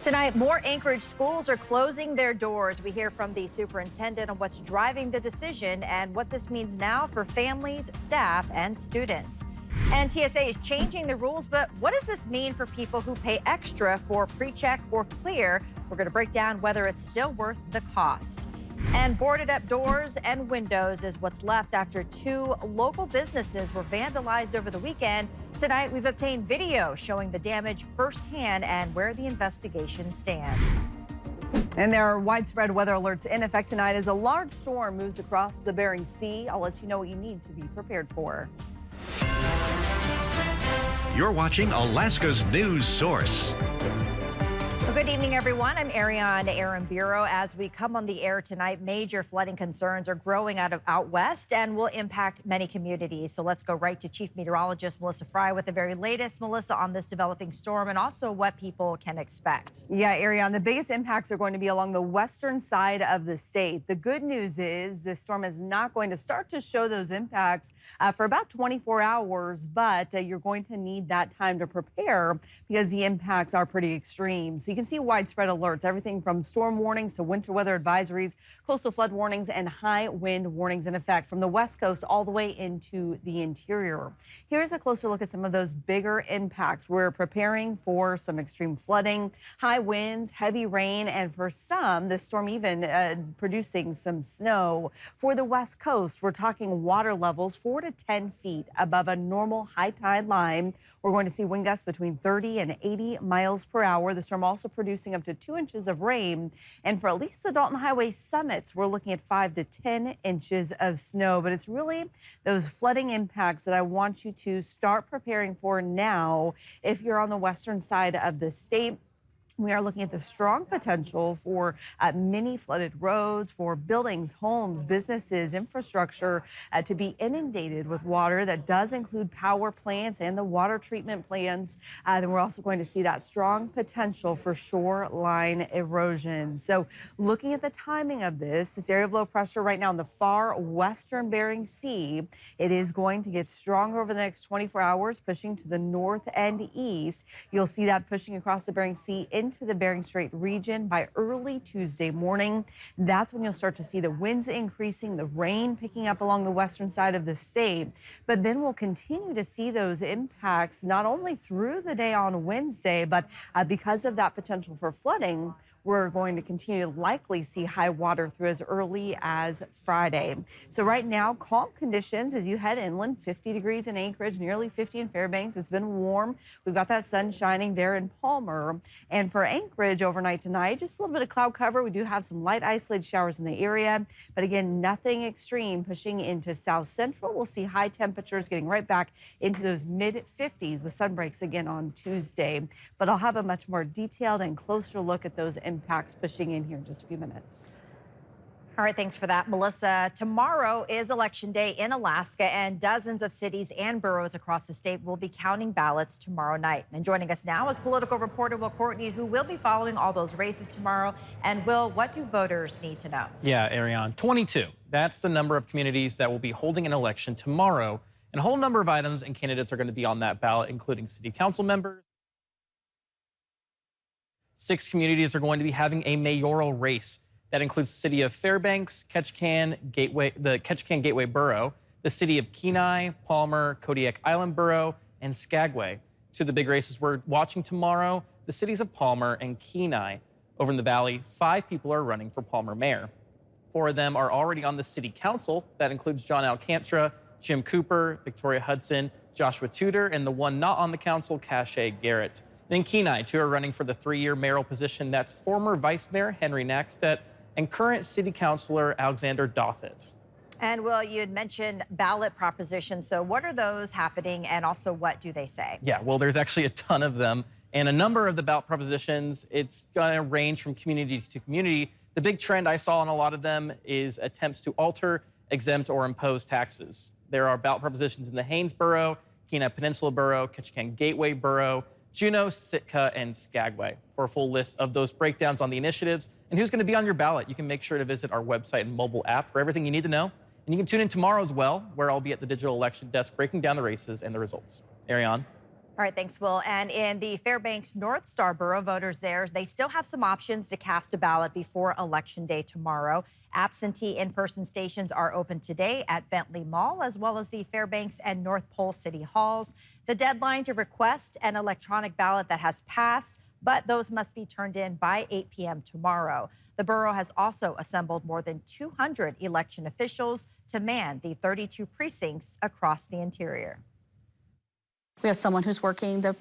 Tonight, more Anchorage schools are closing their doors. We hear from the superintendent on what's driving the decision and what this means now for families, staff, and students. And TSA is changing the rules, but what does this mean for people who pay extra for pre-check or clear? We're going to break down whether it's still worth the cost. And boarded up doors and windows is what's left after 2 local businesses were vandalized over the weekend. Tonight, we've obtained video showing the damage firsthand and where the investigation stands. And there are widespread weather alerts in effect tonight as a large storm moves across the Bering Sea. I'll let you know what you need to be prepared for. You're watching Alaska's news source. Well, good evening, everyone. I'm Ariane Aramburo. As we come on the air tonight, major flooding concerns are growing out west and will impact many communities. So let's go right to Chief Meteorologist Melissa Fry with the very latest, Melissa, on this developing storm and also what people can expect. Yeah, Ariane, the biggest impacts are going to be along the western side of the state. The good news is this storm is not going to start to show those impacts for about 24 hours, but you're going to need that time to prepare because the impacts are pretty extreme. So you can see widespread alerts, everything from storm warnings to winter weather advisories, coastal flood warnings, and high wind warnings in effect from the west coast all the way into the interior. Here's a closer look at some of those bigger impacts. We're preparing for some extreme flooding, high winds, heavy rain, and for some, this storm even producing some snow. For the west coast, we're talking water levels 4 to 10 feet above a normal high tide line. We're going to see wind gusts between 30 and 80 miles per hour. The storm also producing up to 2 inches of rain. And for at least the Dalton Highway summits, we're looking at 5 to 10 inches of snow. But it's really those flooding impacts that I want you to start preparing for now if you're on the western side of the state. We are looking at the strong potential for many flooded roads, for buildings, homes, businesses, infrastructure to be inundated with water. That does include power plants and the water treatment plants. Then we're also going to see that strong potential for shoreline erosion. So looking at the timing of this area of low pressure right now in the far western Bering Sea, it is going to get stronger over the next 24 hours, pushing to the north and east. You'll see that pushing across the Bering Sea into the Bering Strait region by early Tuesday morning. That's when you'll start to see the winds increasing, the rain picking up along the western side of the state. But then we'll continue to see those impacts not only through the day on Wednesday, but because of that potential for flooding, we're going to continue to likely see high water through as early as Friday. So right now, calm conditions as you head inland, 50 degrees in Anchorage, nearly 50 in Fairbanks. It's been warm. We've got that sun shining there in Palmer. And for Anchorage overnight tonight, just a little bit of cloud cover. We do have some light isolated showers in the area, but again, nothing extreme pushing into south central. We'll see high temperatures getting right back into those mid 50s with sun breaks again on Tuesday. But I'll have a much more detailed and closer look at those impacts pushing in here in just a few minutes. All right, thanks for that, Melissa. Tomorrow is Election Day in Alaska, and dozens of cities and boroughs across the state will be counting ballots tomorrow night. And joining us now is political reporter Will Courtney, who will be following all those races tomorrow. And Will, what do voters need to know? Yeah, Ariane, 22. That's the number of communities that will be holding an election tomorrow. And a whole number of items and candidates are going to be on that ballot, including city council members. 6 communities are going to be having a mayoral race. That includes the city of Fairbanks, Ketchikan, the Ketchikan Gateway Borough, the city of Kenai, Palmer, Kodiak Island Borough, and Skagway. 2 of the big races we're watching tomorrow, the cities of Palmer and Kenai. Over in the valley, 5 people are running for Palmer mayor. 4 of them are already on the city council. That includes John Alcantara, Jim Cooper, Victoria Hudson, Joshua Tudor, and the one not on the council, Cache Garrett. And in Kenai, 2 are running for the 3-year mayoral position. That's former Vice Mayor Henry Nackstedt and current City Councilor Alexander Dothit. And Will, you had mentioned ballot propositions. So what are those happening, and also what do they say? Yeah, well, there's actually a ton of them. And a number of the ballot propositions, it's going to range from community to community. The big trend I saw in a lot of them is attempts to alter, exempt, or impose taxes. There are ballot propositions in the Haines Borough, Kenai Peninsula Borough, Ketchikan Gateway Borough, Juneau, Sitka, and Skagway. For a full list of those breakdowns on the initiatives and who's going to be on your ballot, you can make sure to visit our website and mobile app for everything you need to know. And you can tune in tomorrow as well, where I'll be at the digital election desk breaking down the races and the results. Ariane? All right, thanks, Will. And in the Fairbanks North Star Borough, voters there, they still have some options to cast a ballot before Election Day tomorrow. Absentee in-person stations are open today at Bentley Mall, as well as the Fairbanks and North Pole City Halls. The deadline to request an electronic ballot that has passed, but those must be turned in by 8 p.m. tomorrow. The borough has also assembled more than 200 election officials to man the 32 precincts across the interior. We have someone who's working the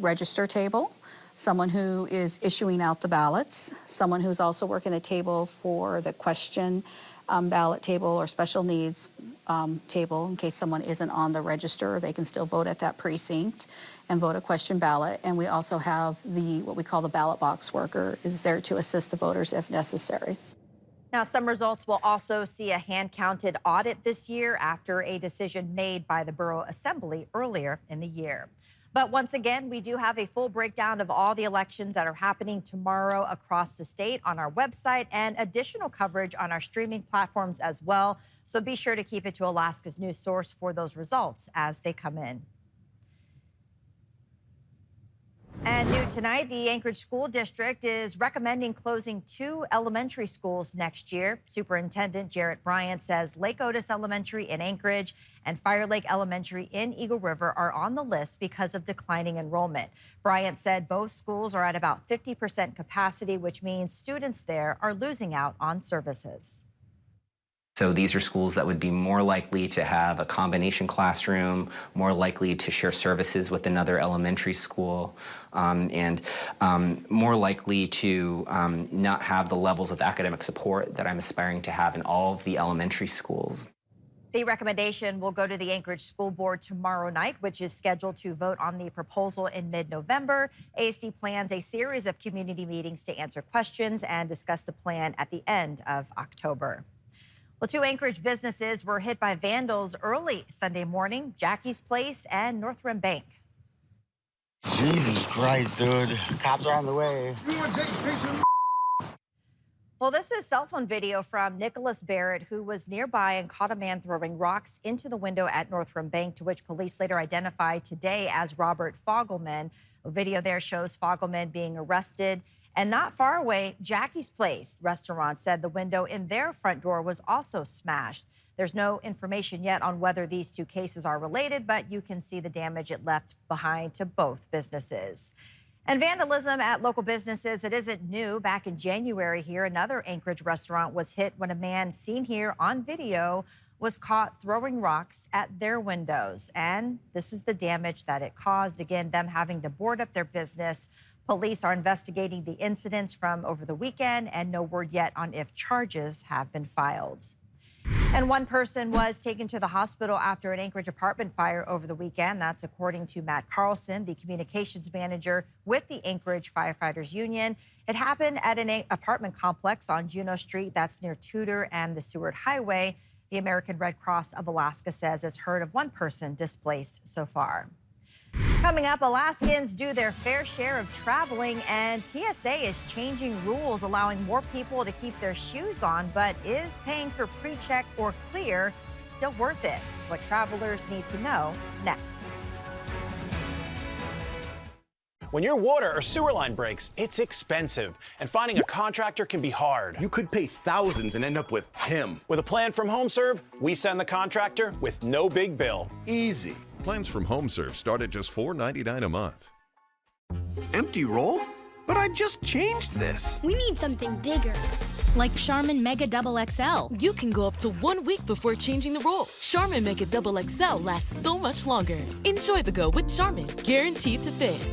register table, someone who is issuing out the ballots, someone who's also working the table for the question ballot table or special needs table in case someone isn't on the register. They can still vote at that precinct and vote a question ballot. And we also have what we call the ballot box worker is there to assist the voters if necessary. Now, some results will also see a hand-counted audit this year after a decision made by the Borough Assembly earlier in the year. But once again, we do have a full breakdown of all the elections that are happening tomorrow across the state on our website and additional coverage on our streaming platforms as well. So be sure to keep it to Alaska's news source for those results as they come in. And new tonight, the Anchorage School District is recommending closing 2 elementary schools next year. Superintendent Jarrett Bryant says Lake Otis Elementary in Anchorage and Fire Lake Elementary in Eagle River are on the list because of declining enrollment. Bryant said both schools are at about 50% capacity, which means students there are losing out on services. So these are schools that would be more likely to have a combination classroom, more likely to share services with another elementary school, and more likely to not have the levels of academic support that I'm aspiring to have in all of the elementary schools. The recommendation will go to the Anchorage School Board tomorrow night, which is scheduled to vote on the proposal in mid-November. ASD plans a series of community meetings to answer questions and discuss the plan at the end of October. Well, 2 Anchorage businesses were hit by vandals early Sunday morning, Jackie's Place and North Rim Bank. Jesus Christ, dude. Cops are on the way. Well, this is cell phone video from Nicholas Barrett, who was nearby and caught a man throwing rocks into the window at North Rim Bank, to which police later identified today as Robert Fogelman. A video there shows Fogelman being arrested. And not far away, Jackie's Place restaurant said the window in their front door was also smashed. There's no information yet on whether these 2 cases are related, but you can see the damage it left behind to both businesses. And vandalism at local businesses, it isn't new. Back in January here, another Anchorage restaurant was hit when a man seen here on video was caught throwing rocks at their windows. And this is the damage that it caused. Again, them having to board up their business. Police are investigating the incidents from over the weekend, and no word yet on if charges have been filed. And 1 person was taken to the hospital after an Anchorage apartment fire over the weekend. That's according to Matt Carlson, the communications manager with the Anchorage Firefighters Union. It happened at an apartment complex on Juneau Street. That's near Tudor and the Seward Highway. The American Red Cross of Alaska says it's heard of 1 person displaced so far. Coming up, Alaskans do their fair share of traveling, and TSA is changing rules, allowing more people to keep their shoes on. But is paying for pre-check or clear still worth it? What travelers need to know next. When your water or sewer line breaks, it's expensive, and finding a contractor can be hard. You could pay thousands and end up with him. With a plan from HomeServe, we send the contractor with no big bill. Easy. Plans from HomeServe start at just $4.99 a month. Empty roll? But I just changed this. We need something bigger. Like Charmin Mega Double XL. You can go up to 1 week before changing the roll. Charmin Mega Double XL lasts so much longer. Enjoy the go with Charmin, guaranteed to fit.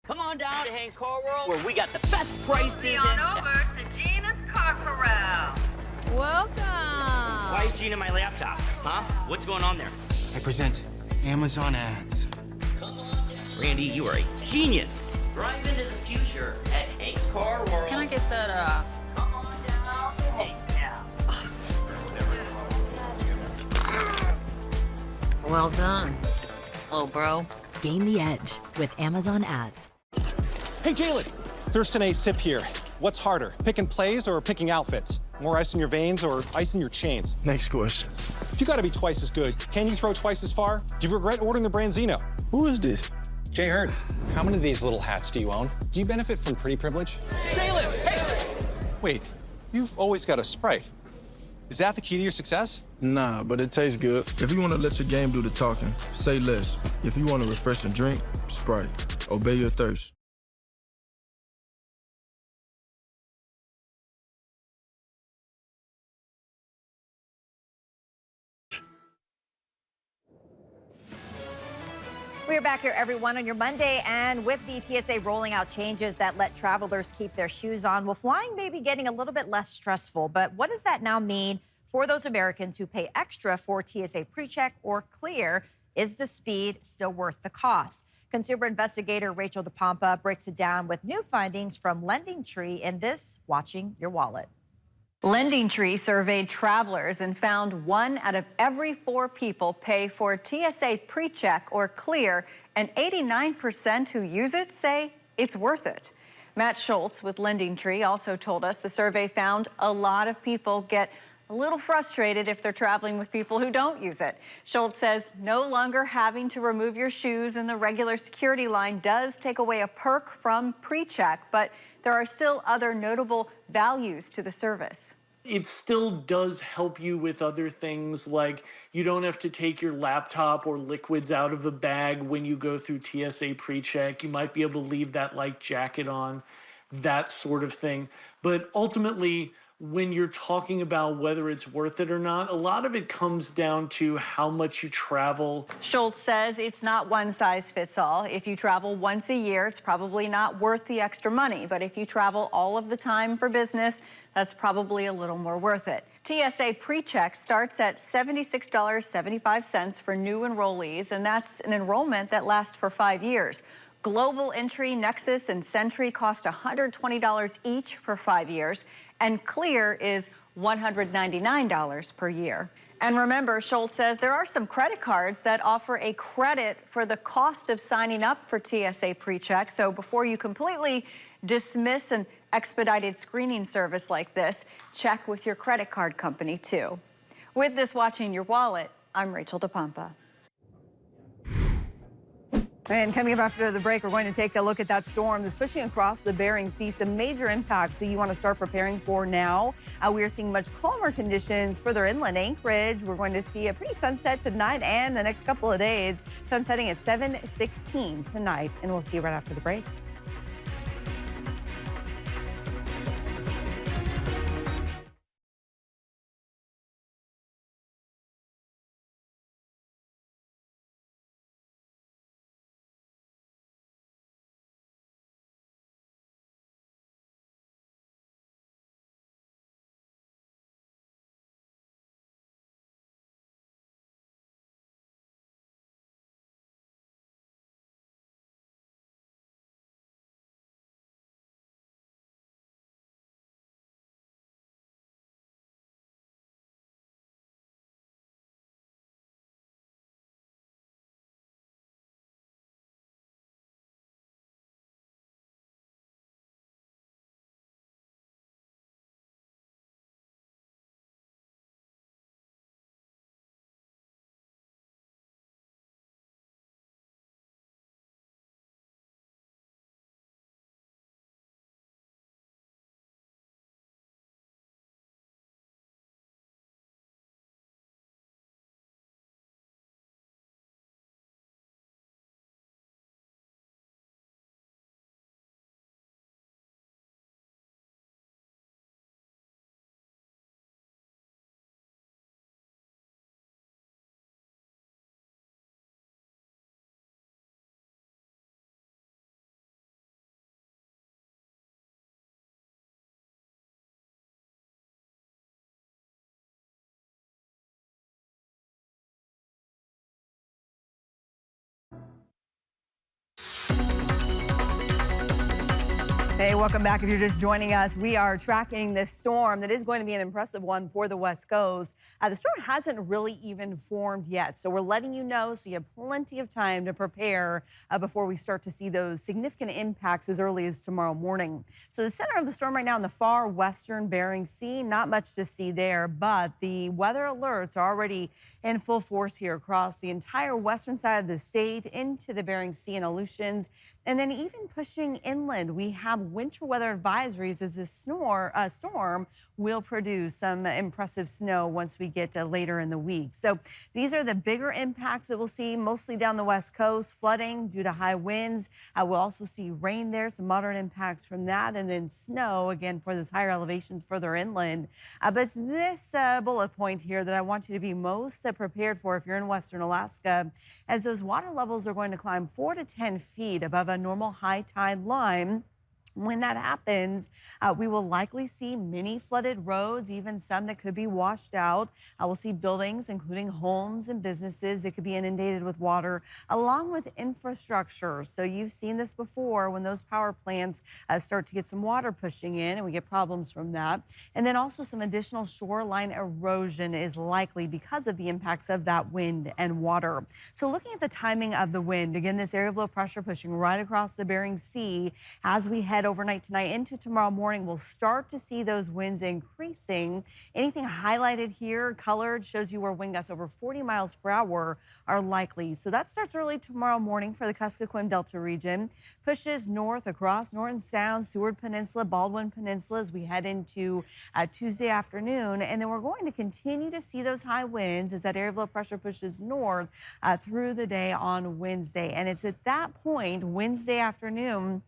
Come on down to Hank's Car World, where we got the best prices in town. Over to Gina's Car Corral. Welcome. Why is Gina my laptop? Huh? What's going on there? I present Amazon ads. Come on down. Randy, you are a genius. Drive into the future at Hank's Car World. Can I get that, Come on down to Hank's now. Well done. Oh, bro. Gain the edge with Amazon ads. Hey, Jalen. Thurston A. Sip here. What's harder, picking plays or picking outfits? More ice in your veins or ice in your chains? Next question. If you gotta be twice as good, can you throw twice as far? Do you regret ordering the Branzino? Who is this? Jay Hertz, how many of these little hats do you own? Do you benefit from pretty privilege? Jalen, hey! Wait, you've always got a Sprite. Is that the key to your success? Nah, but it tastes good. If you want to let your game do the talking, say less. If you want a refreshing drink, Sprite. Obey your thirst. We are back here, everyone, on your Monday, and with the TSA rolling out changes that let travelers keep their shoes on, well, flying may be getting a little bit less stressful. But what does that now mean for those Americans who pay extra for TSA PreCheck or Clear? Is the speed still worth the cost? Consumer investigator Rachel DePompa breaks it down with new findings from LendingTree in this Watching Your Wallet. LendingTree surveyed travelers and found 1 out of every 4 people pay for TSA PreCheck or Clear, and 89% who use it say it's worth it. Matt Schultz with LendingTree also told us the survey found a lot of people get a little frustrated if they're traveling with people who don't use it. Schultz says no longer having to remove your shoes in the regular security line does take away a perk from PreCheck, but there are still other notable values to the service. It still does help you with other things, like you don't have to take your laptop or liquids out of the bag when you go through TSA PreCheck. You might be able to leave that light jacket on, that sort of thing. But ultimately, when you're talking about whether it's worth it or not, a lot of it comes down to how much you travel. Schultz says it's not one size fits all. If you travel once a year, it's probably not worth the extra money. But if you travel all of the time for business, that's probably a little more worth it. TSA PreCheck starts at $76.75 for new enrollees, and that's an enrollment that lasts for 5 years. Global Entry, Nexus, and Sentry cost $120 each for 5 years, and Clear is $199 per year. And remember, Schultz says there are some credit cards that offer a credit for the cost of signing up for TSA PreCheck. So before you completely dismiss an expedited screening service like this, check with your credit card company too. With this Watching Your Wallet, I'm Rachel DePompa. And coming up after the break, we're going to take a look at that storm that's pushing across the Bering Sea. Some major impacts that you want to start preparing for now. We are seeing much calmer conditions further inland. Anchorage, we're going to see a pretty sunset tonight and the next couple of days. Sun setting at 7:16 tonight, and we'll see you right after the break. Hey, welcome back. If you're just joining us, we are tracking this storm that is going to be an impressive one for the West Coast. The storm hasn't really even formed yet, so we're letting you know so you have plenty of time to prepare before we start to see those significant impacts as early as tomorrow morning. So the center of the storm right now in the far western Bering Sea, not much to see there, but the weather alerts are already in full force here across the entire western side of the state into the Bering Sea and Aleutians, and then even pushing inland. We have winter weather advisories as this storm will produce some impressive snow once we get later in the week. So these are the bigger impacts that we'll see mostly down the West Coast, flooding due to high winds. We'll also see rain there, some moderate impacts from that, and then snow again for those higher elevations further inland. But it's this bullet point here that I want you to be most prepared for if you're in western Alaska, as those water levels are going to climb 4 to 10 feet above a normal high tide line. When that happens, we will likely see many flooded roads, even some that could be washed out. We'll see buildings, including homes and businesses, that could be inundated with water, along with infrastructure. So you've seen this before when those power plants start to get some water pushing in, and we get problems from that. And then also some additional shoreline erosion is likely because of the impacts of that wind and water. So looking at the timing of the wind, again, this area of low pressure pushing right across the Bering Sea as we head overnight tonight into tomorrow morning, we'll start to see those winds increasing. Anything highlighted here, colored, shows you where wind gusts over 40 miles per hour are likely. So that starts early tomorrow morning for the Kuskokwim Delta region. Pushes north across Norton Sound, Seward Peninsula, Baldwin Peninsula as we head into Tuesday afternoon. And then we're going to continue to see those high winds as that area of low pressure pushes north through the day on Wednesday. And it's at that point, Wednesday afternoon,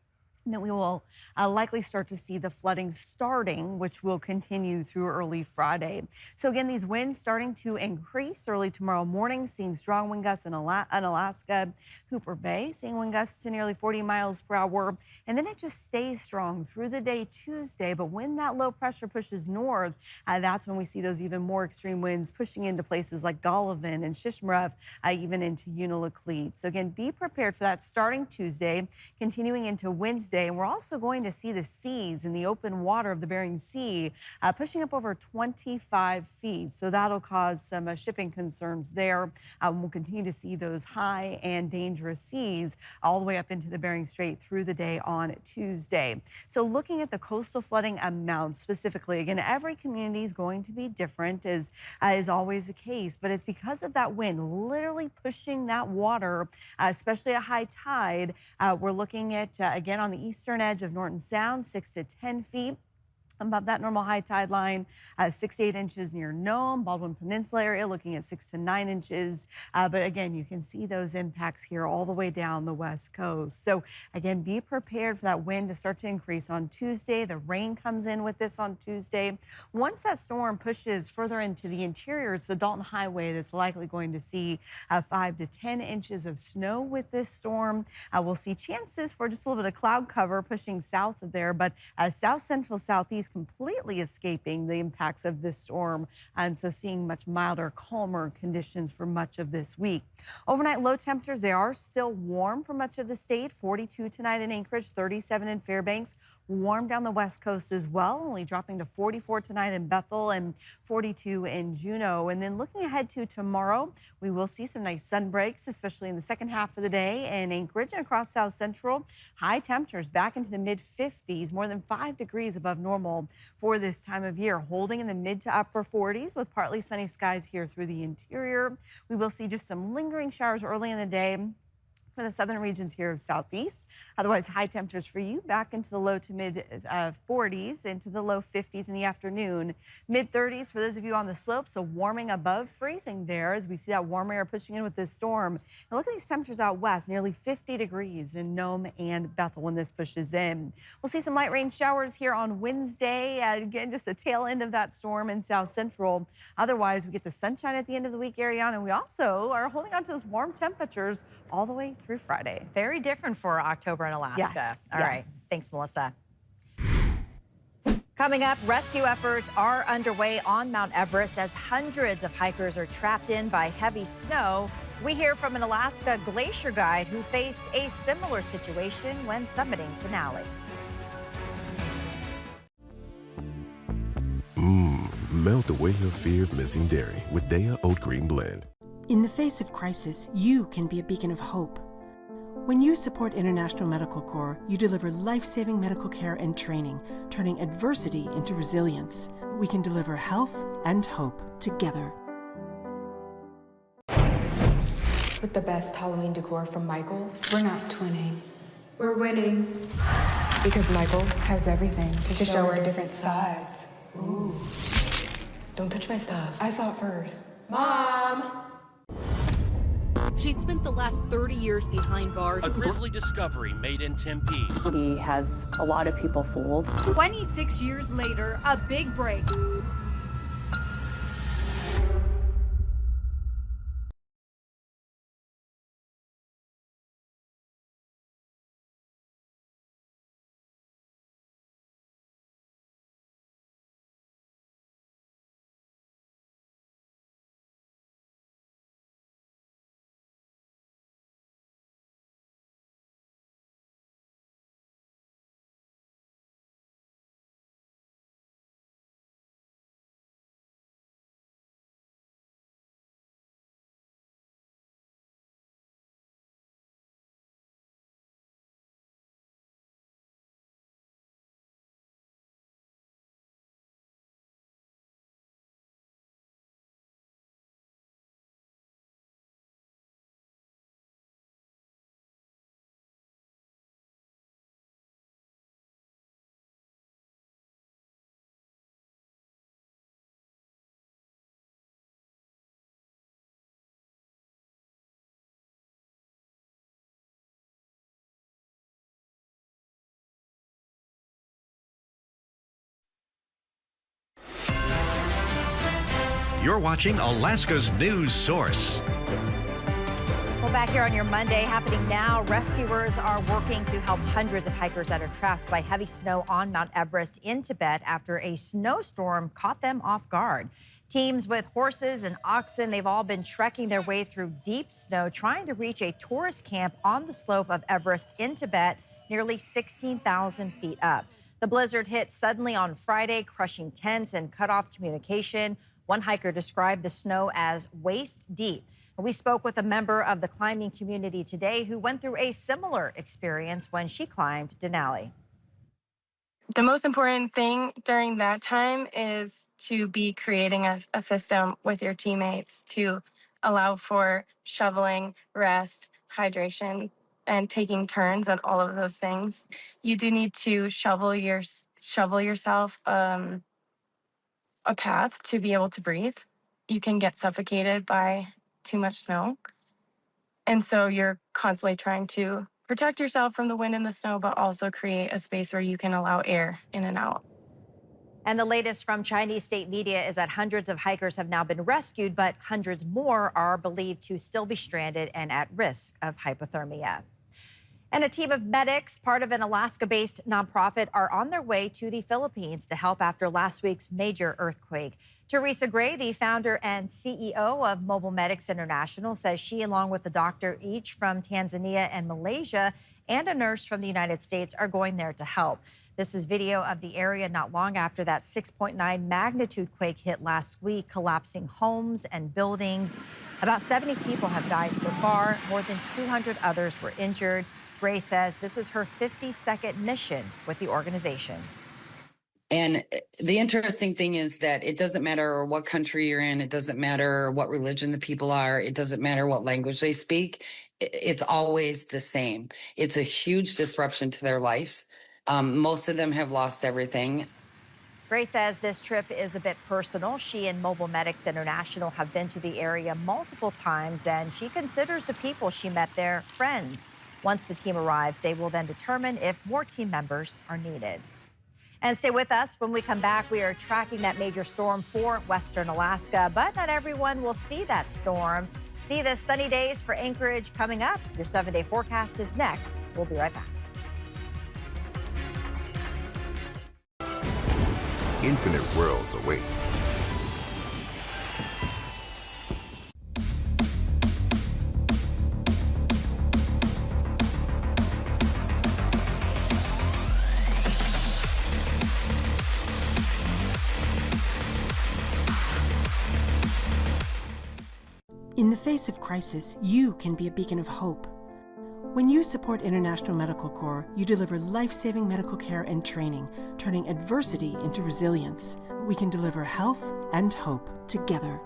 that we will likely start to see the flooding starting, which will continue through early Friday. So again, these winds starting to increase early tomorrow morning, seeing strong wind gusts in Alaska, Hooper Bay, seeing wind gusts to nearly 40 miles per hour. And then it just stays strong through the day Tuesday. But when that low pressure pushes north, that's when we see those even more extreme winds pushing into places like Golovin and Shishmaref, even into Unalakleet. So again, be prepared for that starting Tuesday, continuing into Wednesday. And we're also going to see the seas in the open water of the Bering Sea pushing up over 25 feet. So that'll cause some shipping concerns there. We'll continue to see those high and dangerous seas all the way up into the Bering Strait through the day on Tuesday. So looking at the coastal flooding amounts specifically, again, every community is going to be different, as is always the case, but it's because of that wind literally pushing that water, especially at high tide. We're looking at, again, on the eastern edge of Norton Sound, 6 to 10 feet above that normal high tide line, 6 to 8 inches near Nome, Baldwin Peninsula area looking at 6 to 9 inches. But again, you can see those impacts here all the way down the West Coast. So again, be prepared for that wind to start to increase on Tuesday. The rain comes in with this on Tuesday. Once that storm pushes further into the interior, it's the Dalton Highway that's likely going to see 5 to 10 inches of snow with this storm. We'll see chances for just a little bit of cloud cover pushing south of there, but south central, southeast completely escaping the impacts of this storm, and so seeing much milder, calmer conditions for much of this week. Overnight low temperatures, they are still warm for much of the state. 42 tonight in Anchorage, 37 in Fairbanks. Warm down the West Coast as well, only dropping to 44 tonight in Bethel and 42 in Juneau. And then looking ahead to tomorrow, we will see some nice sun breaks, especially in the second half of the day in Anchorage and across South Central. High temperatures back into the mid-50s, more than 5 degrees above normal for this time of year, holding in the mid to upper 40s with partly sunny skies here through the interior. We will see just some lingering showers early in the day for the southern regions here of southeast. Otherwise, high temperatures for you back into the low to mid 40s, into the low 50s in the afternoon. Mid 30s for those of you on the slope, so warming above freezing there as we see that warm air pushing in with this storm. And look at these temperatures out west, nearly 50 degrees in Nome and Bethel when this pushes in. We'll see some light rain showers here on Wednesday. Again, just the tail end of that storm in South Central. Otherwise, we get the sunshine at the end of the week, Ariana, and we also are holding on to those warm temperatures all the way through Friday. Very different for October in Alaska. Yes, All right. Thanks, Melissa. Coming up, rescue efforts are underway on Mount Everest as hundreds of hikers are trapped in by heavy snow. We hear from an Alaska glacier guide who faced a similar situation when summiting Denali. Melt away your fear of missing dairy with Daya Oat Cream Blend. In the face of crisis, you can be a beacon of hope. When you support International Medical Corps, you deliver life-saving medical care and training, turning adversity into resilience. We can deliver health and hope together. With the best Halloween decor from Michaels, we're not twinning. We're winning. Because Michaels has everything to show our different sides. Ooh. Don't touch my stuff. I saw it first. Mom! She spent the last 30 years behind bars. A grisly discovery made in Tempe. He has a lot of people fooled. 26 years later, a big break. You're watching Alaska's news source. Well, back here on your Monday, happening now, rescuers are working to help hundreds of hikers that are trapped by heavy snow on Mount Everest in Tibet after a snowstorm caught them off guard. Teams with horses and oxen, they've all been trekking their way through deep snow, trying to reach a tourist camp on the slope of Everest in Tibet, nearly 16,000 feet up. The blizzard hit suddenly on Friday, crushing tents and cut off communication. One hiker described the snow as waist deep. We spoke with a member of the climbing community today who went through a similar experience when she climbed Denali. The most important thing during that time is to be creating a system with your teammates to allow for shoveling, rest, hydration, and taking turns at all of those things. You do need to shovel yourself a path to be able to breathe. You can get suffocated by too much snow. And so you're constantly trying to protect yourself from the wind and the snow, but also create a space where you can allow air in and out. And the latest from Chinese state media is that hundreds of hikers have now been rescued, but hundreds more are believed to still be stranded and at risk of hypothermia. And a team of medics, part of an Alaska-based nonprofit, are on their way to the Philippines to help after last week's major earthquake. Teresa Gray, the founder and CEO of Mobile Medics International, says she, along with a doctor each from Tanzania and Malaysia and a nurse from the United States, are going there to help. This is video of the area not long after that 6.9 magnitude quake hit last week, collapsing homes and buildings. About 70 people have died so far. More than 200 others were injured. Gray says this is her 52nd mission with the organization. And the interesting thing is that it doesn't matter what country you're in, it doesn't matter what religion the people are, it doesn't matter what language they speak, it's always the same. It's a huge disruption to their lives. Most of them have lost everything. Gray says this trip is a bit personal. She and Mobile Medics International have been to the area multiple times, and she considers the people she met there friends. Once the team arrives, they will then determine if more team members are needed. And stay with us. When we come back, we are tracking that major storm for western Alaska, but not everyone will see that storm. See the sunny days for Anchorage coming up. Your 7-day forecast is next. We'll be right back. Infinite worlds await. face of crisis, you can be a beacon of hope. When you support International Medical Corps, you deliver life-saving medical care and training, turning adversity into resilience. We can deliver health and hope together.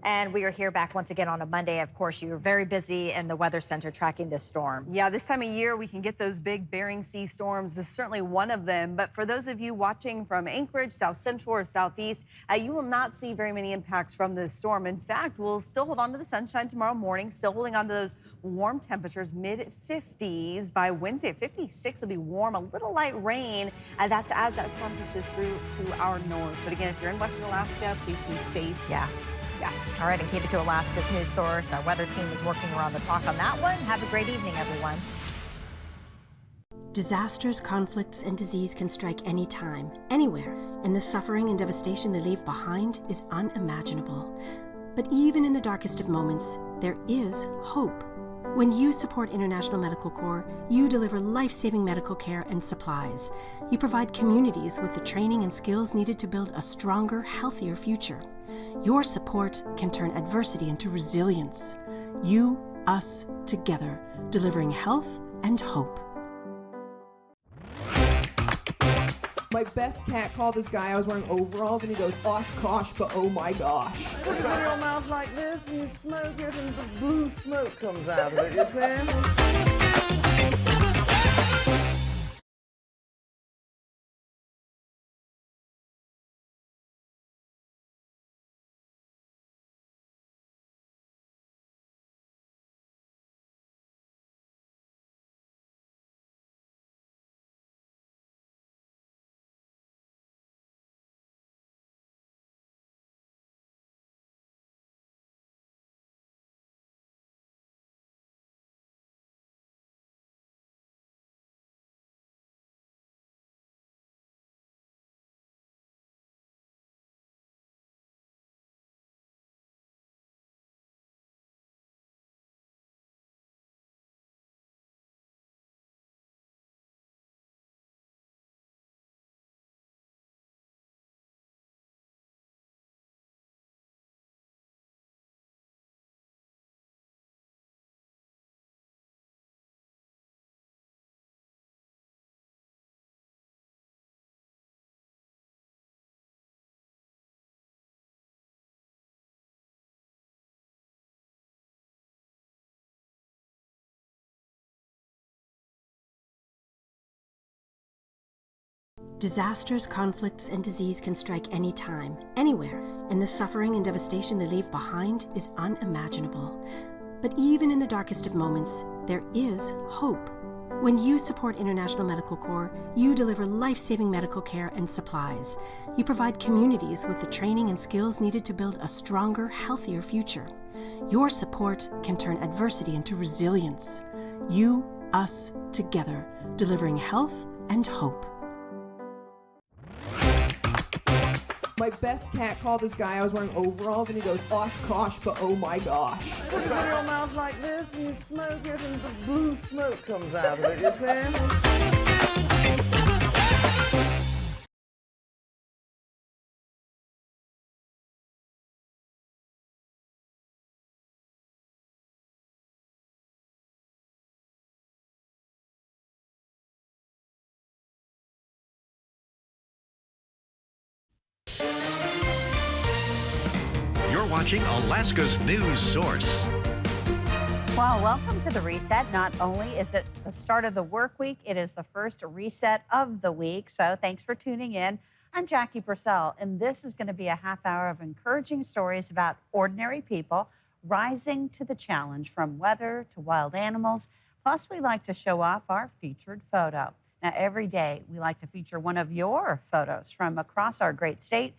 And we are here back once again on a Monday. Of course, you're very busy in the Weather Center tracking this storm. Yeah, this time of year, we can get those big Bering Sea storms. This is certainly one of them. But for those of you watching from Anchorage, South Central, or Southeast, you will not see very many impacts from this storm. In fact, we'll still hold on to the sunshine tomorrow morning, still holding on to those warm temperatures, mid-50s. By Wednesday, 56 will be warm, a little light rain. That's as that storm pushes through to our north. But again, if you're in Western Alaska, please be safe. Yeah. All right, and keep it to Alaska's news source. Our weather team is working around the clock on that one. Have a great evening, everyone. Disasters, conflicts, and disease can strike any time, anywhere, and the suffering and devastation they leave behind is unimaginable. But even in the darkest of moments, there is hope. When you support International Medical Corps, you deliver life-saving medical care and supplies. You provide communities with the training and skills needed to build a stronger, healthier future. Your support can turn adversity into resilience. You, us, together, delivering health and hope. My best cat called this guy. I was wearing overalls, and he goes, "Osh gosh, but oh my gosh." Put your mouth like this, and you smoke it, and the blue smoke comes out of it, you see? Disasters, conflicts, and disease can strike any time, anywhere, and the suffering and devastation they leave behind is unimaginable. But even in the darkest of moments, there is hope. When you support International Medical Corps, you deliver life-saving medical care and supplies. You provide communities with the training and skills needed to build a stronger, healthier future. Your support can turn adversity into resilience. You, us, together, delivering health and hope. My best cat called this guy, I was wearing overalls, and he goes, "Osh kosh, but oh my gosh." Put your mouth like this, and you smoke it, and the blue smoke comes out of it, you see? You're watching Alaska's news source. Well, welcome to the reset. Not only is it the start of the work week, it is the first reset of the week. So thanks for tuning in. I'm Jackie Purcell, and this is going to be a half hour of encouraging stories about ordinary people rising to the challenge, from weather to wild animals. Plus, we like to show off our featured photo. Now, every day, we like to feature one of your photos from across our great state.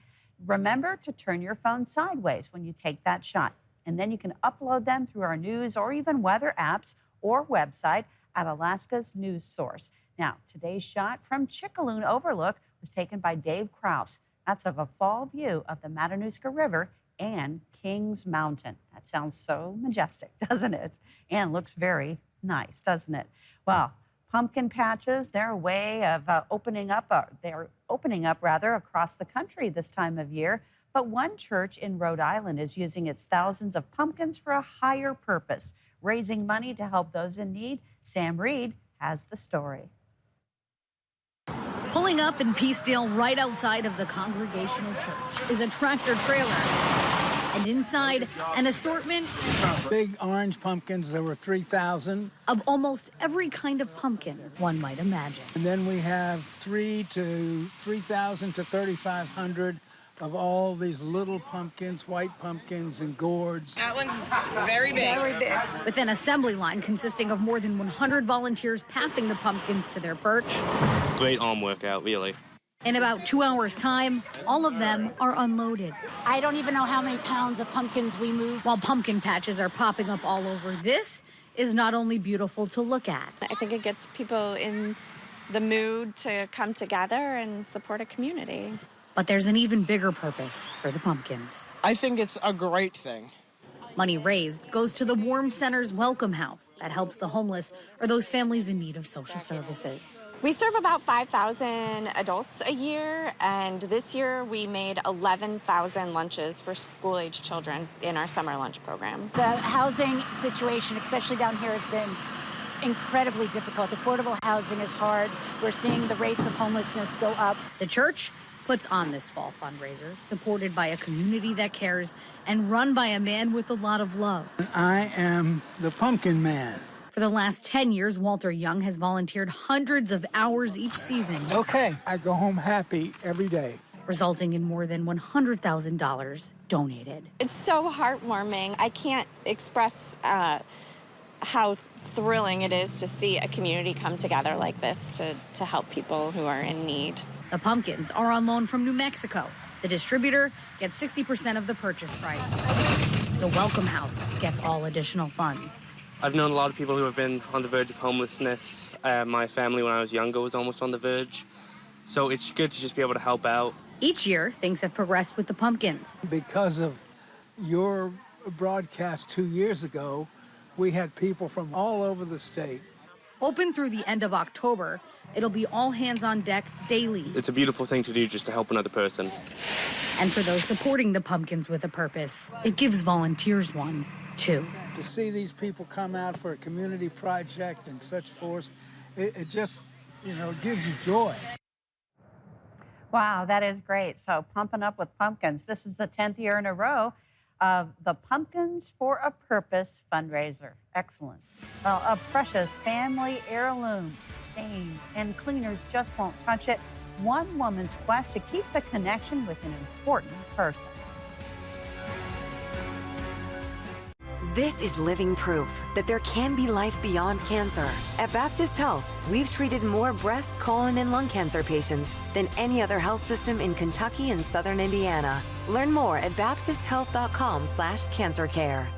Remember to turn your phone sideways when you take that shot, and then you can upload them through our news or even weather apps or website at Alaska's News Source. Now, today's shot from Chickaloon Overlook was taken by Dave Kraus. That's of a fall view of the Matanuska River and Kings Mountain. That sounds so majestic, doesn't it? And looks very nice, doesn't it? Well, pumpkin patches, they're a way of opening up across the country this time of year. But one church in Rhode Island is using its thousands of pumpkins for a higher purpose, raising money to help those in need. Sam Reed has the story. Pulling up in Peacedale right outside of the Congregational Church is a tractor trailer. And inside, an assortment big orange pumpkins. There were 3,000. Of almost every kind of pumpkin one might imagine. And then we have 3,000 to 3,500 of all these little pumpkins, white pumpkins and gourds. That one's very big. Very big. With an assembly line consisting of more than 100 volunteers passing the pumpkins to their perch. Great arm workout, really. In about 2 hours' time, all of them are unloaded. I don't even know how many pounds of pumpkins we moved. While pumpkin patches are popping up all over, this is not only beautiful to look at. I think it gets people in the mood to come together and support a community. But there's an even bigger purpose for the pumpkins. I think it's a great thing. Money raised goes to the Warm Center's Welcome House that helps the homeless or those families in need of social services. We serve about 5,000 adults a year, and this year we made 11,000 lunches for school-age children in our summer lunch program. The housing situation, especially down here, has been incredibly difficult. Affordable housing is hard. We're seeing the rates of homelessness go up. The church puts on this fall fundraiser, supported by a community that cares and run by a man with a lot of love. I am the Pumpkin Man. For the last 10 years, Walter Young has volunteered hundreds of hours each season. Okay, I go home happy every day. Resulting in more than $100,000 donated. It's so heartwarming. I can't express how thrilling it is to see a community come together like this to help people who are in need. The pumpkins are on loan from New Mexico. The distributor gets 60% of the purchase price. The Welcome House gets all additional funds. I've known a lot of people who have been on the verge of homelessness. My family, when I was younger, was almost on the verge. So it's good to just be able to help out. Each year, things have progressed with the pumpkins. Because of your broadcast 2 years ago, we had people from all over the state. Open through the end of October, it'll be all hands on deck daily. It's a beautiful thing to do just to help another person. And for those supporting the pumpkins with a purpose, it gives volunteers one, too. To see these people come out for a community project in such force, it just, gives you joy. Wow, that is great. So pumping up with pumpkins. This is the 10th year in a row of the Pumpkins for a Purpose fundraiser. Excellent. Well, a precious family heirloom, stained, and cleaners just won't touch it. One woman's quest to keep the connection with an important person. This is living proof that there can be life beyond cancer. At Baptist Health, we've treated more breast, colon, and lung cancer patients than any other health system in Kentucky and Southern Indiana. Learn more at baptisthealth.com/cancercare.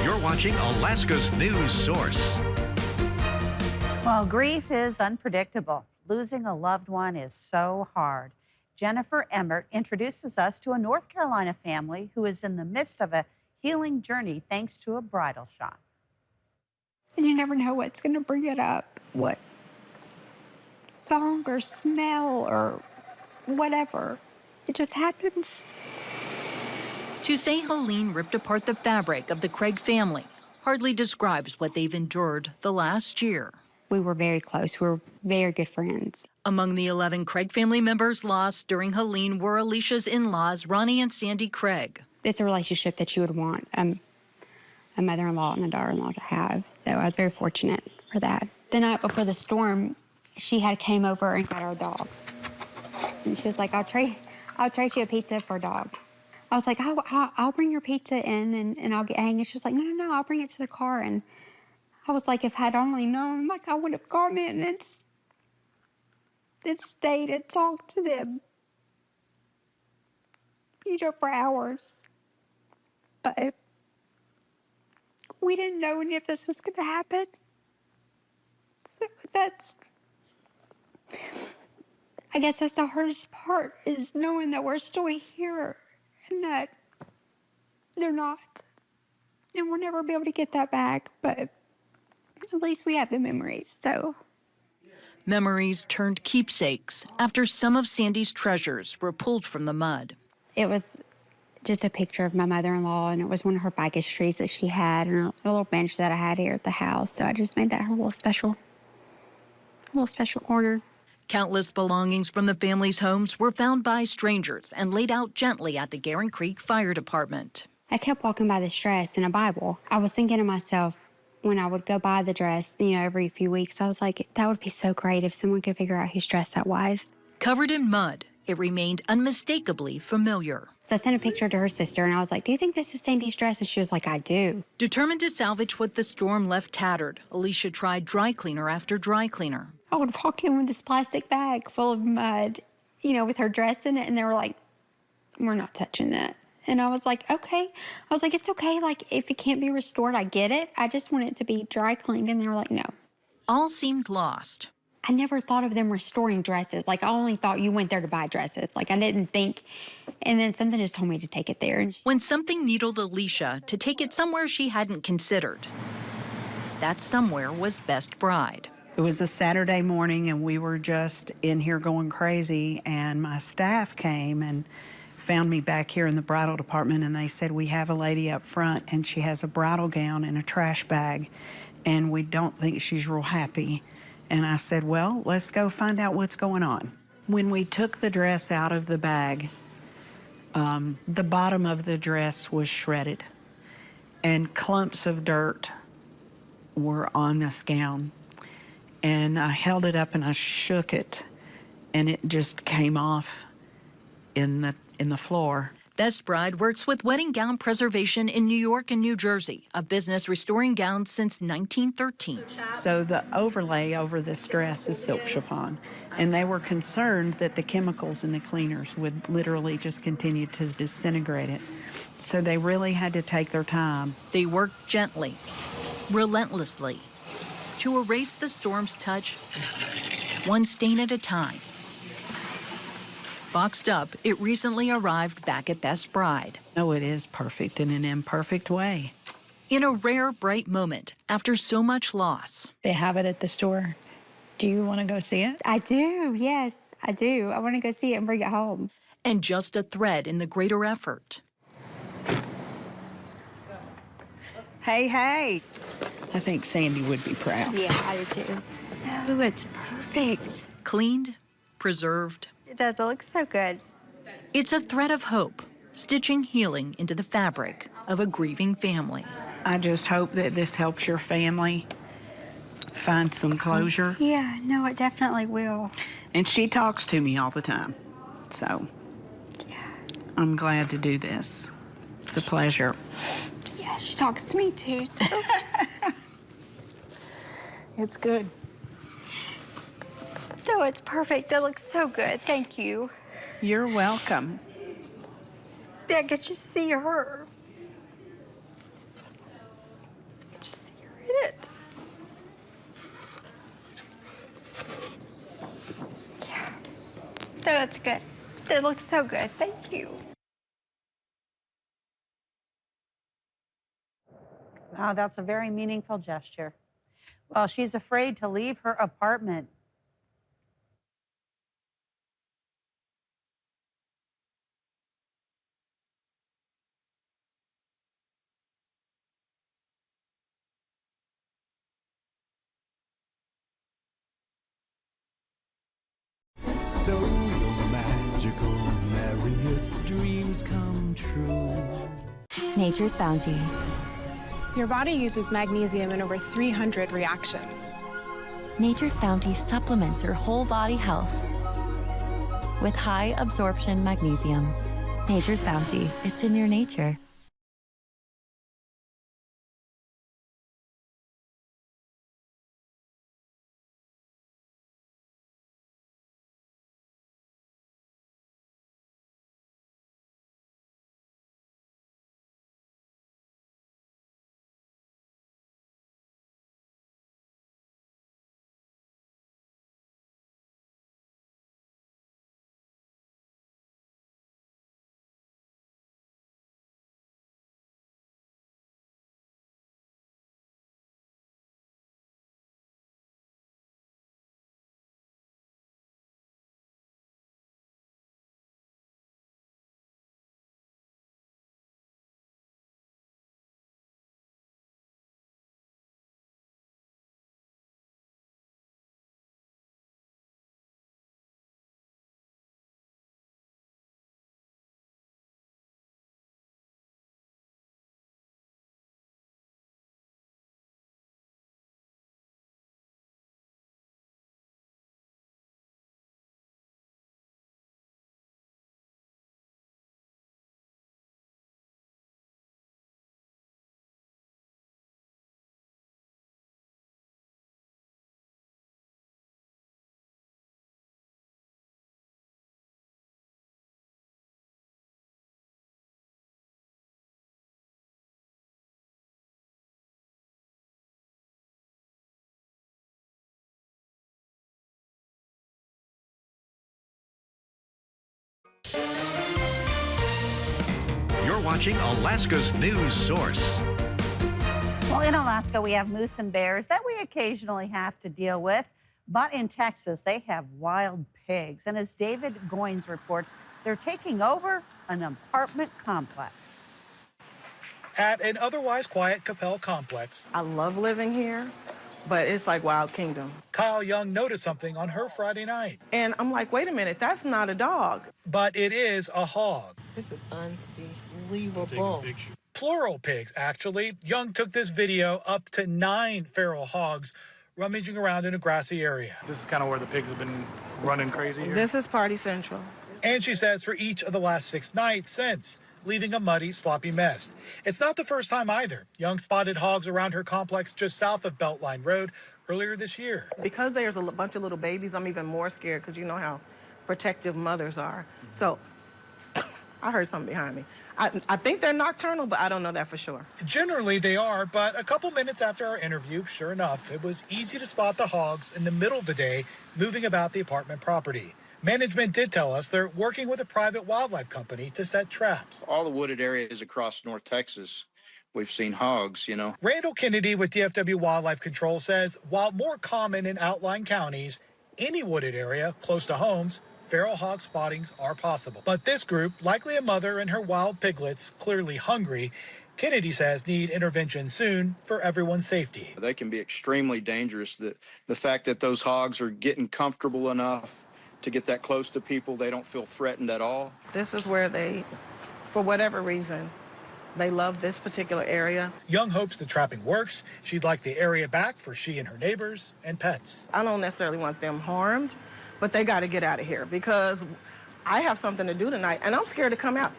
You're watching Alaska's news source. Well, grief is unpredictable. Losing a loved one is so hard. Jennifer Emmert introduces us to a North Carolina family who is in the midst of a healing journey thanks to a bridal shop. And you never know what's going to bring it up, what song or smell or whatever. It just happens. To say Helene ripped apart the fabric of the Craig family hardly describes what they've endured the last year. We were very close. We were very good friends. Among the 11 Craig family members lost during Helene were Alicia's in-laws, Ronnie and Sandy Craig. It's a relationship that you would want a mother-in-law and a daughter-in-law to have. So I was very fortunate for that. The night before the storm, she had came over and got our dog. And she was like, I'll trade you a pizza for a dog. I was like, I'll bring your pizza in and I'll get hanging. She was like, no, I'll bring it to the car. And I was like, if I'd only known, like I would have gone in and stayed and talked to them, for hours. But we didn't know any of this was going to happen. So I guess that's the hardest part, is knowing that we're still here and that they're not. And we'll never be able to get that back, but at least we have the memories, so. Memories turned keepsakes after some of Sandy's treasures were pulled from the mud. It was just a picture of my mother-in-law, and it was one of her ficus trees that she had, and a little bench that I had here at the house. So I just made that her little special corner. Countless belongings from the family's homes were found by strangers and laid out gently at the Guerin Creek Fire Department. I kept walking by this dress and a Bible. I was thinking to myself, when I would go by the dress, every few weeks, I was like, that would be so great if someone could figure out whose dress that was. Covered in mud, it remained unmistakably familiar. So I sent a picture to her sister, and I was like, do you think this is Sandy's dress? And she was like, I do. Determined to salvage what the storm left tattered, Alicia tried dry cleaner after dry cleaner. I would walk in with this plastic bag full of mud, with her dress in it, and they were like, we're not touching that. And I was like, okay. I was like, it's okay. Like, if it can't be restored, I get it. I just want it to be dry cleaned. And they were like, no. All seemed lost. I never thought of them restoring dresses. Like, I only thought you went there to buy dresses. Like, I didn't think. And then something just told me to take it there. When something needled Alicia to take it somewhere she hadn't considered, that somewhere was Best Bride. It was a Saturday morning, and we were just in here going crazy, and my staff came and found me back here in the bridal department, and they said, we have a lady up front, and she has a bridal gown in a trash bag, and we don't think she's real happy. And I said, well, let's go find out what's going on. When we took the dress out of the bag, the bottom of the dress was shredded, and clumps of dirt were on this gown. And I held it up and I shook it, and it just came off in the floor. Best Bride works with wedding gown preservation in New York and New Jersey, a business restoring gowns since 1913. So the overlay over this dress is silk chiffon, and they were concerned that the chemicals in the cleaners would literally just continue to disintegrate it. So they really had to take their time. They worked gently, relentlessly, to erase the storm's touch, one stain at a time. Boxed up, it recently arrived back at Best Bride. Oh, it is perfect in an imperfect way. In a rare, bright moment after so much loss. They have it at the store. Do you want to go see it? I do, yes, I do. I want to go see it and bring it home. And just a thread in the greater effort. Hey. I think Sandy would be proud. Yeah, I do too. Oh, it's perfect. Cleaned, preserved. It does. It looks so good. It's a thread of hope, stitching healing into the fabric of a grieving family. I just hope that this helps your family find some closure. Yeah, no, it definitely will. And she talks to me all the time. So, yeah, I'm glad to do this. It's a pleasure. Yeah, she talks to me too, so. It's good. No, it's perfect. That looks so good. Thank you. You're welcome. I get to see her. I get to see her in it. Yeah. That's good. It looks so good. Thank you. Wow, that's a very meaningful gesture. Well, she's afraid to leave her apartment. So magical, merriest dreams come true. Nature's Bounty. Your body uses magnesium in over 300 reactions. Nature's Bounty supplements your whole body health with high absorption magnesium. Nature's Bounty, it's in your nature. You're watching Alaska's news source. Well, in Alaska, we have moose and bears that we occasionally have to deal with. But in Texas, they have wild pigs. And as David Goins reports, they're taking over an apartment complex. At an otherwise quiet Capel complex, I love living here, but it's like Wild Kingdom. Kyle Young noticed something on her Friday night. And I'm like, wait a minute, that's not a dog. But it is a hog. This is unbelievable. Plural pigs, actually. Young took this video up to 9 feral hogs rummaging around in a grassy area. This is kind of where the pigs have been running crazy here. This is Party Central. And she says for each of the last 6 nights since, leaving a muddy, sloppy mess. It's not the first time either. Young spotted hogs around her complex just south of Beltline Road earlier this year. Because there's a bunch of little babies, I'm even more scared because you know how protective mothers are. So I heard something behind me. I think they're nocturnal, but I don't know that for sure. Generally, they are, but a couple minutes after our interview, sure enough, it was easy to spot the hogs in the middle of the day moving about the apartment property. Management did tell us they're working with a private wildlife company to set traps. All the wooded areas across North Texas, we've seen hogs, you know. Randall Kennedy with DFW Wildlife Control says while more common in outlying counties, any wooded area close to homes, feral hog spottings are possible. But this group, likely a mother and her wild piglets, clearly hungry, Kennedy says need intervention soon for everyone's safety. They can be extremely dangerous. The fact that those hogs are getting comfortable enough to get that close to people, they don't feel threatened at all. This is where they, for whatever reason, they love this particular area. Young hopes the trapping works. She'd like the area back for she and her neighbors and pets. I don't necessarily want them harmed, but they got to get out of here because I have something to do tonight, and I'm scared to come out.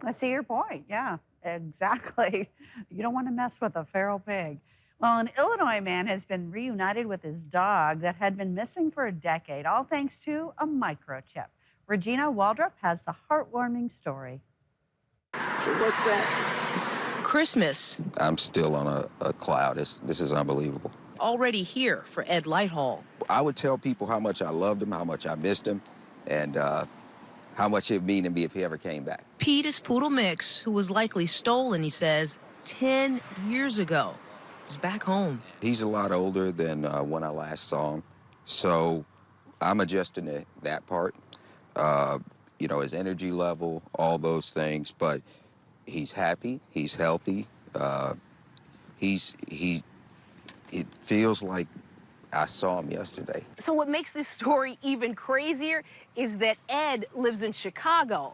I see your point. Yeah, exactly. You don't want to mess with a feral pig. Well, an Illinois man has been reunited with his dog that had been missing for a decade, all thanks to a microchip. Regina Waldrop has the heartwarming story. So what's that? Christmas. I'm still on a cloud. This is unbelievable. Already here for Ed Lighthall. I would tell people how much I loved him, how much I missed him, and how much it'd mean to me if he ever came back. Pete is Poodle Mix, who was likely stolen, he says, 10 years ago, is back home. He's a lot older than when I last saw him, so I'm adjusting to that part. You know, his energy level, all those things, but he's happy, he's healthy, it feels like I saw him yesterday. So what makes this story even crazier is that Ed lives in Chicago,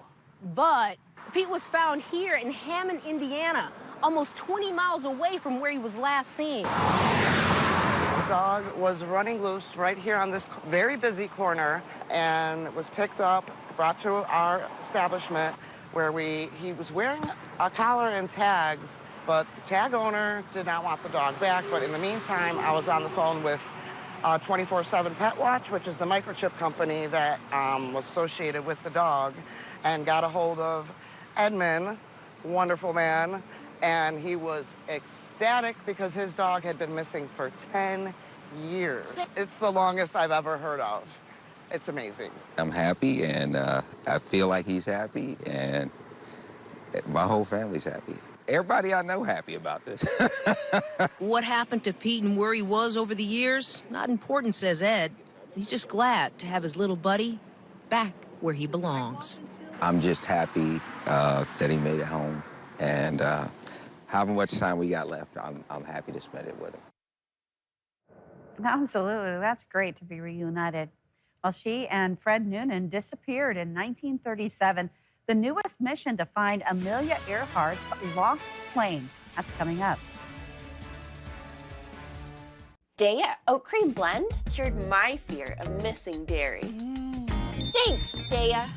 but Pete was found here in Hammond, Indiana, almost 20 miles away from where he was last seen. The dog was running loose right here on this very busy corner and was picked up, brought to our establishment where he was wearing a collar and tags, but the tag owner did not want the dog back. But in the meantime, I was on the phone with 24/7 Pet Watch, which is the microchip company that was associated with the dog, and got a hold of Edmund, wonderful man, and he was ecstatic because his dog had been missing for 10 years. It's the longest I've ever heard of. It's amazing. I'm happy, and I feel like he's happy, and my whole family's happy. Everybody I know happy about this. What happened to Pete and where he was over the years? Not important, says Ed. He's just glad to have his little buddy back where he belongs. I'm just happy that he made it home, and however much time we got left, I'm happy to spend it with him. Absolutely, that's great to be reunited. Well, she and Fred Noonan disappeared in 1937. The newest mission to find Amelia Earhart's lost plane. That's coming up. Daya Oat Cream Blend cured my fear of missing dairy. Thanks, Daya.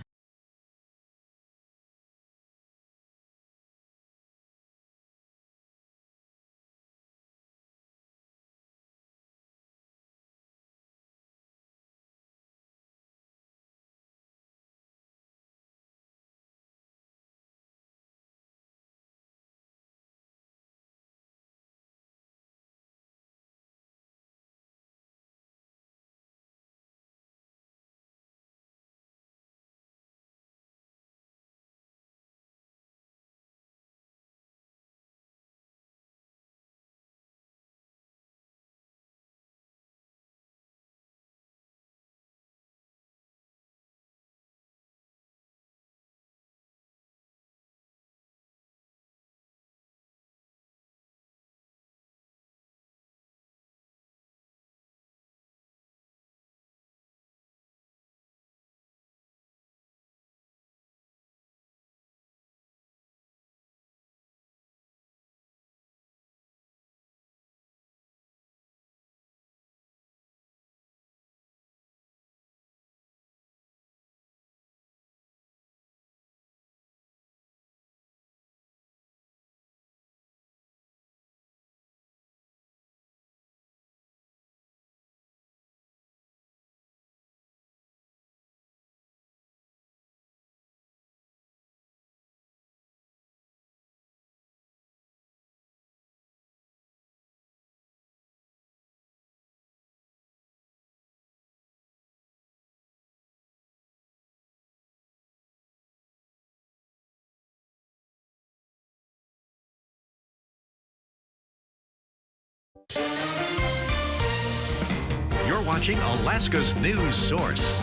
You're watching Alaska's news source.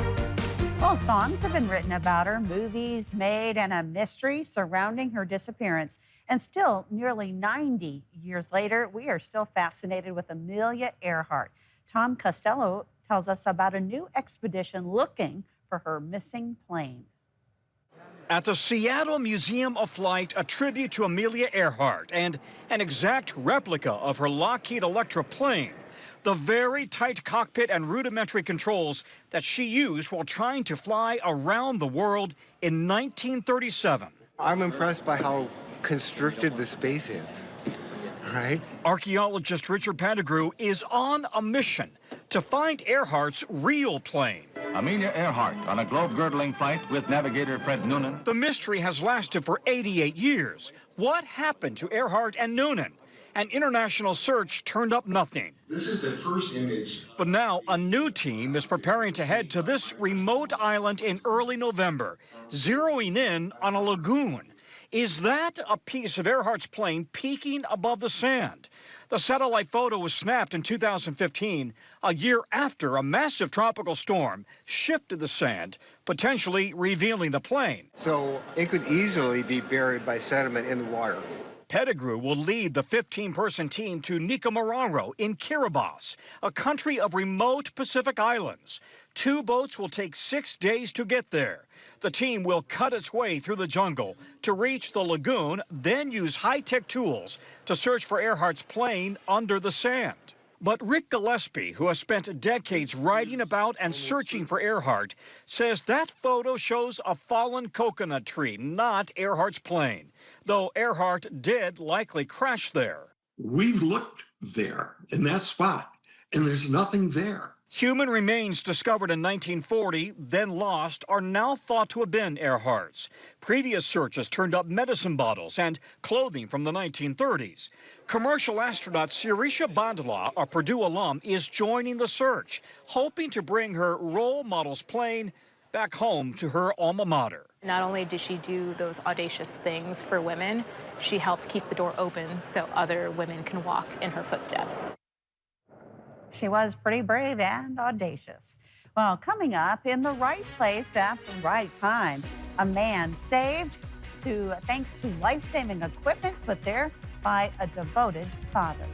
Well, songs have been written about her, movies made, and a mystery surrounding her disappearance. And still, nearly 90 years later, we are still fascinated with Amelia Earhart. Tom Costello tells us about a new expedition looking for her missing plane. At the Seattle Museum of Flight, a tribute to Amelia Earhart and an exact replica of her Lockheed Electra plane. The very tight cockpit and rudimentary controls that she used while trying to fly around the world in 1937. I'm impressed by how constricted the space is, right? Archaeologist Richard Pettigrew is on a mission to find Earhart's real plane. Amelia Earhart on a globe-girdling flight with navigator Fred Noonan. The mystery has lasted for 88 years. What happened to Earhart and Noonan? An international search turned up nothing. This is the first image. But now a new team is preparing to head to this remote island in early November, zeroing in on a lagoon. Is that a piece of Earhart's plane peeking above the sand? The satellite photo was snapped in 2015, a year after a massive tropical storm shifted the sand, potentially revealing the plane. So it could easily be buried by sediment in the water. Pettigrew will lead the 15-person team to Nicomararo in Kiribati, a country of remote Pacific islands. 2 boats will take 6 days to get there. The team will cut its way through the jungle to reach the lagoon, then use high-tech tools to search for Earhart's plane under the sand. But Rick Gillespie, who has spent decades writing about and searching for Earhart, says that photo shows a fallen coconut tree, not Earhart's plane, though Earhart did likely crash there. We've looked there in that spot, and there's nothing there. Human remains discovered in 1940, then lost, are now thought to have been Earhart's. Previous searches turned up medicine bottles and clothing from the 1930s. Commercial astronaut Sirisha Bandla, a Purdue alum, is joining the search, hoping to bring her role model's plane back home to her alma mater. Not only did she do those audacious things for women, she helped keep the door open so other women can walk in her footsteps. She was pretty brave and audacious. Well, coming up, in the right place at the right time, a man saved thanks to life-saving equipment put there by a devoted father.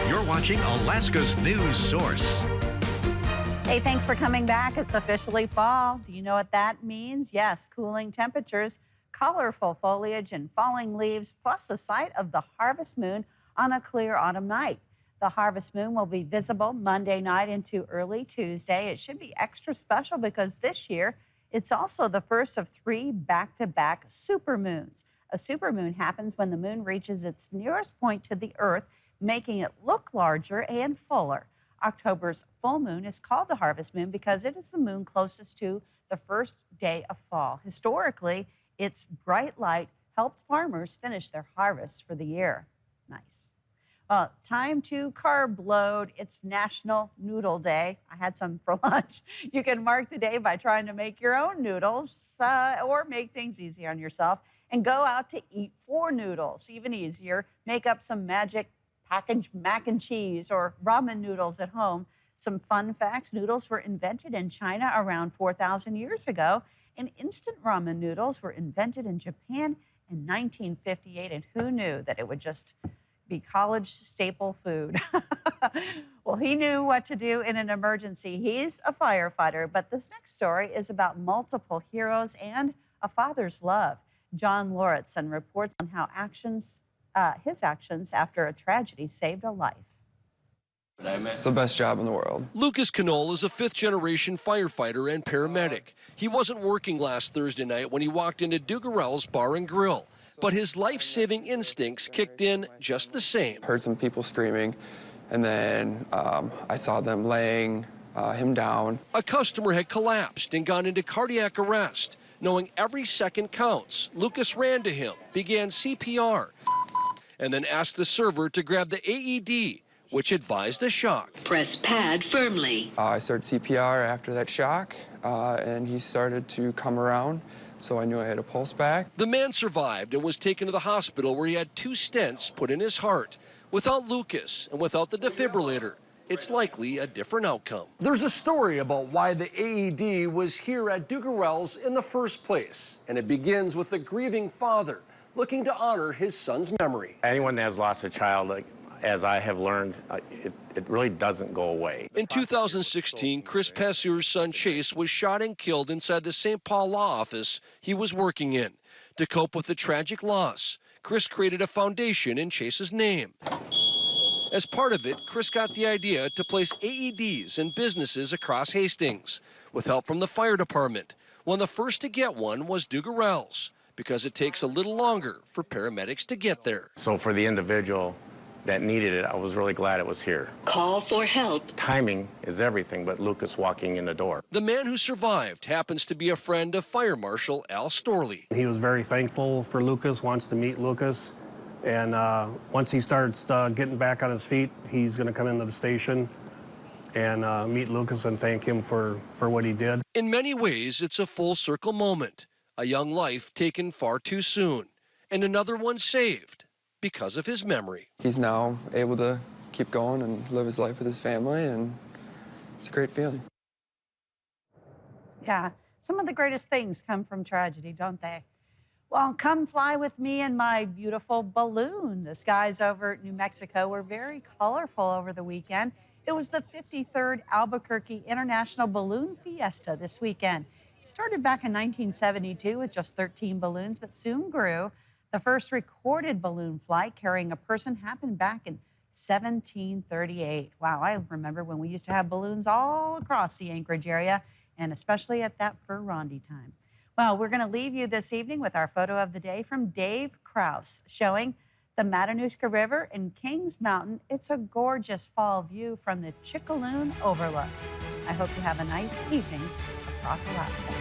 You're watching Alaska's news source. Hey, thanks for coming back. It's officially fall. Do you know what that means? Yes, cooling temperatures, colorful foliage, and falling leaves, plus the sight of the harvest moon on a clear autumn night. The harvest moon will be visible Monday night into early Tuesday. It should be extra special because this year it's also the first of 3 back-to-back supermoons. A supermoon happens when the moon reaches its nearest point to the Earth, making it look larger and fuller. October's full moon is called the harvest moon because it is the moon closest to the first day of fall. Historically, its bright light helped farmers finish their harvests for the year. Nice. Well, time to carb load. It's National Noodle Day. I had some for lunch. You can mark the day by trying to make your own noodles or make things easy on yourself and go out to eat 4 noodles. Even easier, make up some magic packaged mac and cheese or ramen noodles at home. Some fun facts: noodles were invented in China around 4,000 years ago, and instant ramen noodles were invented in Japan in 1958. And who knew that it would just be college staple food? Well, he knew what to do in an emergency. He's a firefighter, but this next story is about multiple heroes and a father's love. John Lauritsen reports on how actions his actions after a tragedy saved a life. It's the best job in the world. Lucas Knoll is a fifth-generation firefighter and paramedic. He wasn't working last Thursday night when he walked into Dugarel's Bar and Grill, but his life-saving instincts kicked in just the same. Heard some people screaming, and then I saw them laying him down. A customer had collapsed and gone into cardiac arrest. Knowing every second counts, Lucas ran to him, began CPR, and then asked the server to grab the AED, which advised a shock. Press pad firmly. I started CPR after that shock, and he started to come around, so I knew I had a pulse back. The man survived and was taken to the hospital where he had 2 stents put in his heart. Without Lucas and without the defibrillator, it's likely a different outcome. There's a story about why the AED was here at Dugarel's in the first place, and it begins with a grieving father looking to honor his son's memory. Anyone that has lost a child, as I have learned, it really doesn't go away. In 2016, Chris Passeur's son Chase was shot and killed inside the St. Paul law office he was working in. To cope with the tragic loss, Chris created a foundation in Chase's name. As part of it, Chris got the idea to place AEDs in businesses across Hastings, with help from the fire department. One of the first to get one was Dugarel's, because it takes a little longer for paramedics to get there. So for the individual that needed it, I was really glad it was here. Call for help. Timing is everything, but Lucas walking in the door. The man who survived happens to be a friend of Fire Marshal Al Storley. He was very thankful for Lucas, wants to meet Lucas, and once he starts getting back on his feet, he's going to come into the station and meet Lucas and thank him for what he did. In many ways, it's a full circle moment. A young life taken far too soon, and another one saved because of his memory. He's now able to keep going and live his life with his family, and it's a great feeling. Yeah, some of the greatest things come from tragedy, don't they? Well, come fly with me in my beautiful balloon. The skies over New Mexico were very colorful over the weekend. It was the 53rd Albuquerque International Balloon Fiesta this weekend. It started back in 1972 with just 13 balloons, but soon grew. The first recorded balloon flight carrying a person happened back in 1738. Wow, I remember when we used to have balloons all across the Anchorage area, and especially at that Fur-Rondy time. Well, we're going to leave you this evening with our photo of the day from Dave Krause, showing the Matanuska River and Kings Mountain. It's a gorgeous fall view from the Chickaloon Overlook. I hope you have a nice evening across Alaska.